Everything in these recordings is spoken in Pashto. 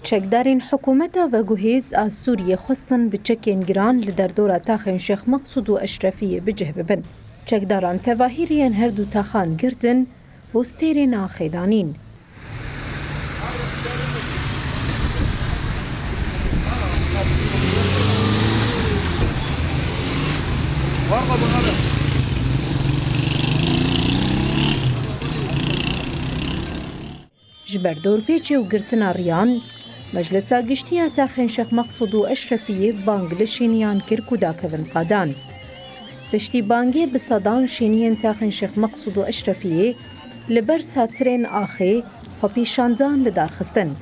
چکدارین حکومتا و گوهیز از سوریه خواستن بچکین گران لدردورا تاخین شیخ مقصود و اشرفی بجه ببن. چکداران تواهیرین هر دو تاخان گردن بستیرین آخیدانین. جبر دور پیچه و گرتنا ریان مجلسا گشتیا تاخین شیخ مقصود و اشرفی بانگ لشینیان کرکو داکوین قادان. پشتی بانگی بصدان شینین تاخین شیخ مقصود و اشرفی لبر ساترین آخی خواپیشاندان لدار خستن.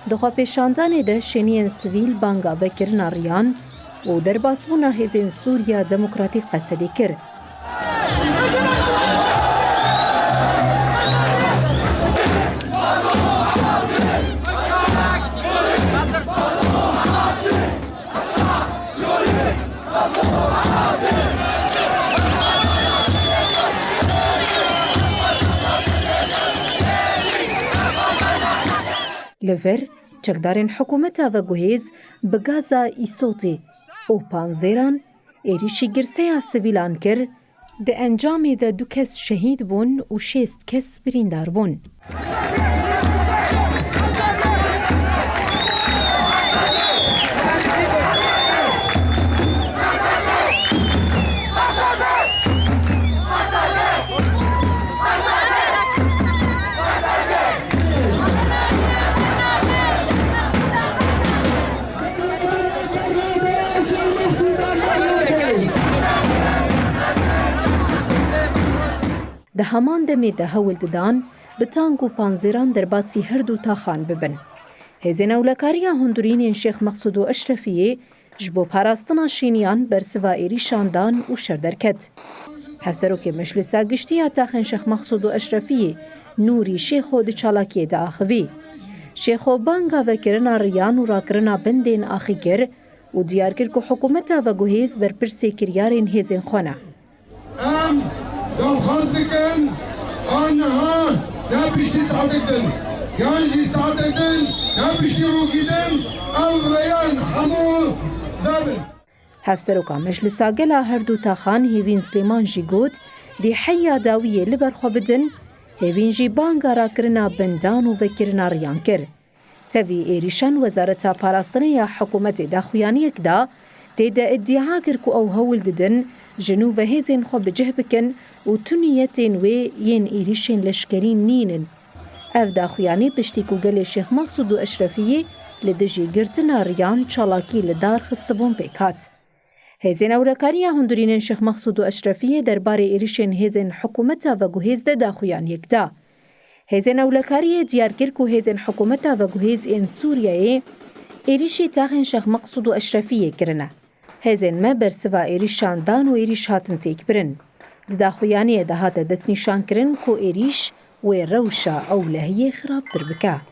دو خواپیشاندان ده شینین سویل بانگا بکرنا ریان و در باسبونا هزین سوریا دموکراتیک قصدی کر. لور چکدارین حکومتا و گوهیز بگازا ایسوتی او پانزیران ایریشی گرسه سویلان کر ده انجامی ده 2 کس شهید بون و 6 کس بریندار بون. ده همان دمی ده هول ددان بتانگ و پانزیران در باسی هر دو تاخان ببن. هزین اولکاریا هندورین شیخ مقصود و اشرفیه جبو پاراستنا شینیان برسوا ایری شاندان و شردرکت. هفسرو که مجلسا گشتیا تاخین شیخ مقصود و اشرفیه نوری شیخو ده چالاکیه ده آخوی. شیخو بانگا و کرنا ریان و راکرنا بندین آخی گر و دیار کر که حکومتا و گوهیز بر پرسی کریارین هزین خونه. درخواستكن آنها نبیشتی ساعتكن یعنی ساعتكن نبیشتی روگیدن او ریان همو ذابن. هفسروکا مجلسا گلا هر دو تاخان هیوین سلیمان جی گوت دی حیا داویه لبرخوا بدن هیوین جی بانگا را کرنا بندان و وکرنا ریان کر. تاوی ایریشان وزارتا پاراستنه یا حکومت داخویانی اکدا تیدا ادعا کرکو او هول ددن جنوب هزین خو بجه بکن و تونیتین وی ین ایریشین لشکرین نینن. اف داخویانی پشتیکو گل شیخ مقصود و اشرفیه لدجی گرتنا ریان چالاکی لدار خستبون پیکات. هزین اولکاریا هندورین شیخ مقصود و اشرفیه دربار ایریشین هزین حکومتا و گوهیز ده داخویانی اکدا. هزین اولکاری دیار کرکو هزین حکومتا و گوهیز این سوریه ایریشی تاخین شیخ مقصود و اشرفیه کرنه. هزین ما برسوا ایریش شاندان و ایریش هاتن تیک برن. داخویانی ده هات دست نشان کرن کو ایریش و روشا او لحیه خراب در بکه.